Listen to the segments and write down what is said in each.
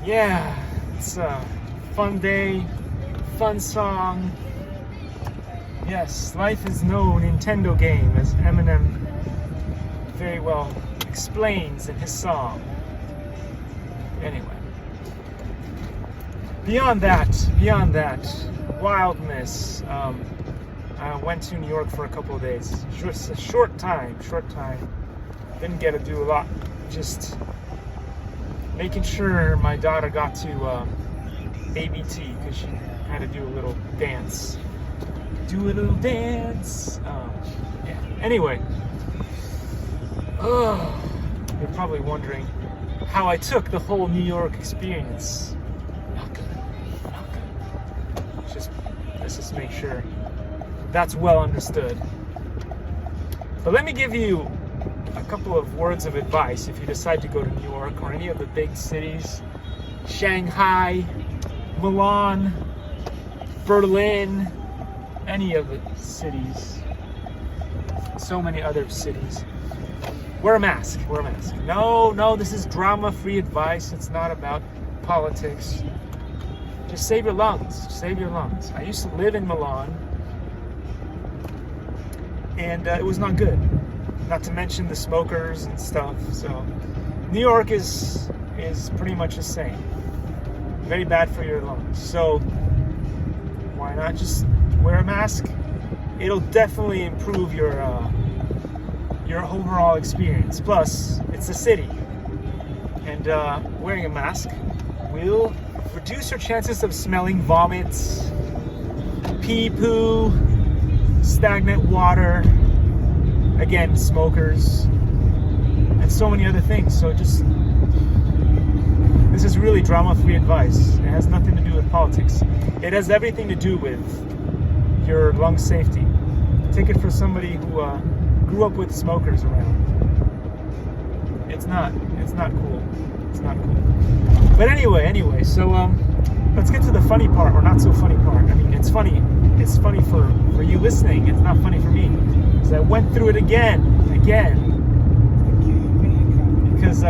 Yeah, it's a fun day, fun song. Yes, life is no Nintendo game, as Eminem very well explains in his song. Anyway, beyond that, wildness. I went to New York for a couple of days. Just a short time. Didn't get to do a lot. Just making sure my daughter got to ABT because she had to do a little dance. Yeah. Anyway, you're probably wondering how I took the whole New York experience. Not good. Let's just make sure that's well understood. But let me give you a couple of words of advice if you decide to go to New York or any of the big cities. Shanghai, Milan, Berlin, any of the cities. So many other cities. Wear a mask. No, this is drama-free advice. It's not about politics. Just save your lungs. I used to live in Milan, and it was not good. Not to mention the smokers and stuff. So New York is pretty much the same. Very bad for your lungs. So why not just wear a mask? It'll definitely improve your overall experience. Plus, it's a city, and wearing a mask will reduce your chances of smelling vomits, pee, poo, stagnant water, again, smokers, and so many other things. So this is really drama-free advice. It has nothing to do with politics. It has everything to do with your lung safety. Take it for somebody who grew up with smokers around. It's not cool. But anyway, so let's get to the funny part, or not so funny part. I mean, it's funny for you listening. It's not funny for me, because I went through it again, because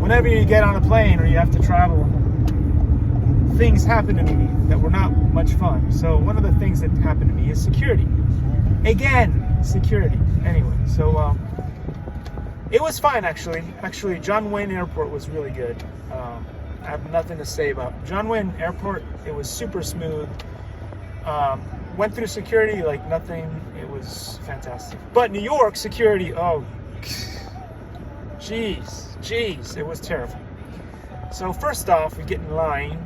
whenever you get on a plane or you have to travel, things happen to me that were not much fun. So one of the things that happened to me is security. Security. Anyway, so it was fine, actually. John Wayne Airport was really good. I have nothing to say about John Wayne Airport. It was super smooth. Went through security like nothing. It was fantastic. But New York security, oh, jeez, it was terrible. So first off, we get in line,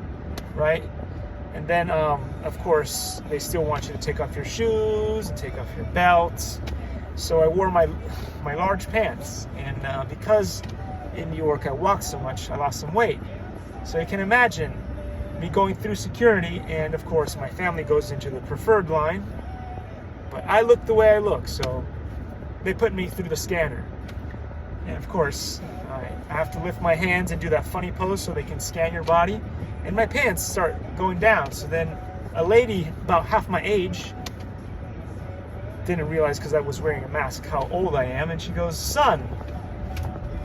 right? And then, of course, they still want you to take off your shoes and take off your belt. So I wore my large pants, and because in New York I walked so much, I lost some weight. So you can imagine me going through security, and of course my family goes into the preferred line, but I look the way I look, so they put me through the scanner. And of course, I have to lift my hands and do that funny pose so they can scan your body, and my pants start going down. So then a lady about half my age didn't realize, because I was wearing a mask, how old I am, and she goes, "Son,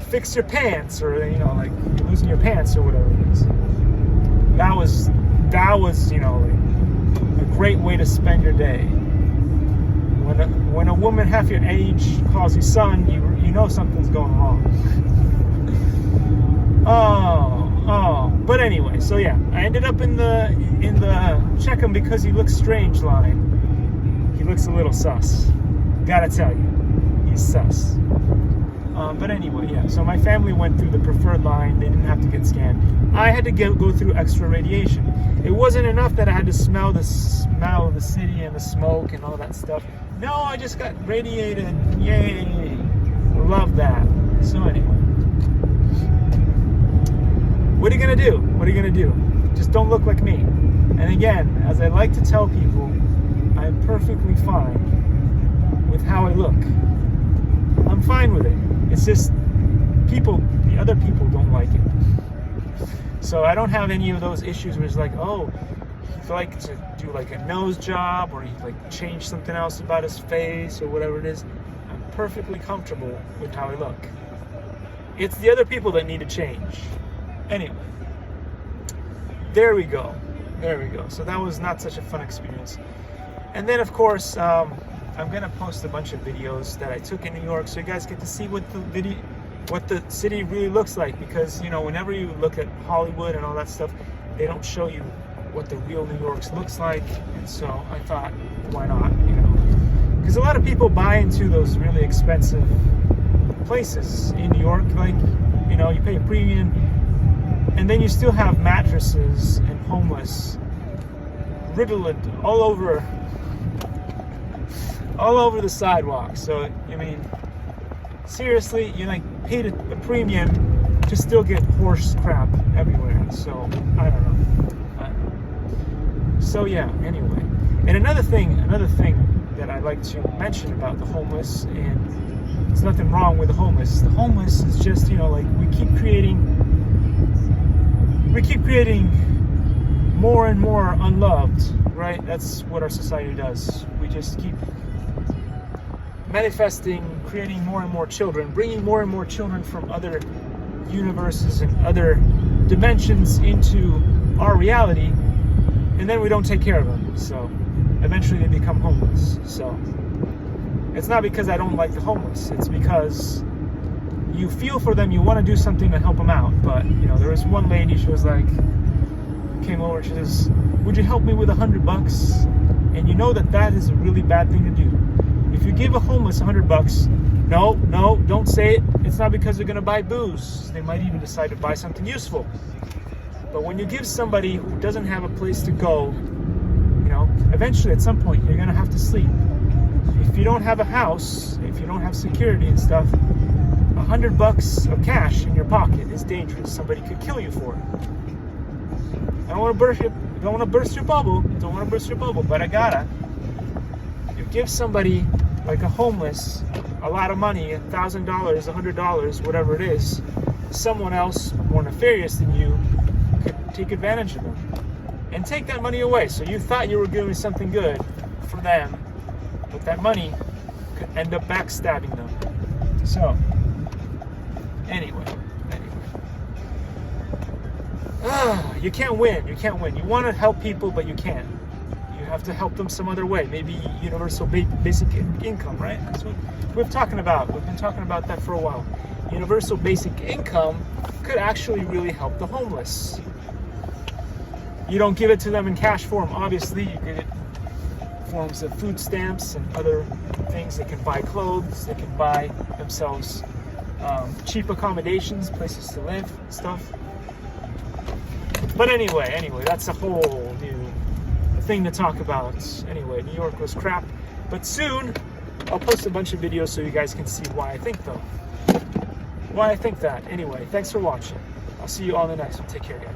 fix your pants," or like you're losing your pants or whatever it is. That was like a great way to spend your day. When a woman half your age calls you son, you know something's going wrong. But anyway, so yeah, I ended up in the check him because he looks strange line. He looks a little sus. Gotta tell you, he's sus. But anyway, yeah, so my family went through the preferred line. They didn't have to get scanned. I had to go through extra radiation. It wasn't enough that I had to smell the smell of the city and the smoke and all that stuff. No, I just got radiated. Yay. Love that. So anyway. What are you gonna do? Just don't look like me. And again, as I like to tell people, I'm perfectly fine with how I look. I'm fine with it. It's just the other people don't like it. So I don't have any of those issues where it's like, oh, he'd like to do like a nose job, or he'd like change something else about his face or whatever it is. I'm perfectly comfortable with how I look. It's the other people that need to change. Anyway, there we go. There we go. So that was not such a fun experience. And then, of course, I'm gonna post a bunch of videos that I took in New York, so you guys get to see what the city really looks like. Because whenever you look at Hollywood and all that stuff, they don't show you what the real New York looks like. And so I thought, why not? Because a lot of people buy into those really expensive places in New York, like you pay a premium, and then you still have mattresses and homeless riddled all over the sidewalk. So seriously, you paid a premium to still get horse crap everywhere. So I don't know. So yeah, anyway. And another thing that I'd like to mention about the homeless, and there's nothing wrong with the homeless. The homeless is just, we keep creating more and more unloved, right? That's what our society does. We just keep manifesting, creating more and more children, bringing more and more children from other universes and other dimensions into our reality, and then we don't take care of them. So eventually they become homeless. So it's not because I don't like the homeless. It's because you feel for them. You want to do something to help them out. But there was one lady. She was like, came over. She says, "Would you help me with $100?" And you know that is a really bad thing to do. If you give a homeless $100, no, don't say it. It's not because they're going to buy booze. They might even decide to buy something useful. But when you give somebody who doesn't have a place to go, eventually at some point you're going to have to sleep. If you don't have a house, if you don't have security and stuff, $100 of cash in your pocket is dangerous. Somebody could kill you for it. I don't want to burst your bubble. But I gotta. You give somebody like a homeless a lot of money, $1,000, $100, whatever it is, someone else more nefarious than you could take advantage of them and take that money away. So you thought you were doing something good for them, but that money could end up backstabbing them. So anyway. You can't win. You want to help people, but you can't. You have to help them some other way. Maybe universal basic income, right? That's what we've been talking about. We've been talking about that for a while. Universal basic income could actually really help the homeless. You don't give it to them in cash form, obviously. You give it in forms of food stamps and other things. They can buy clothes. They can buy themselves cheap accommodations, places to live, stuff. But anyway, that's a whole new thing to talk about. Anyway, New York was crap. But soon, I'll post a bunch of videos so you guys can see why I think that. Anyway, thanks for watching. I'll see you on the next one. Take care, guys.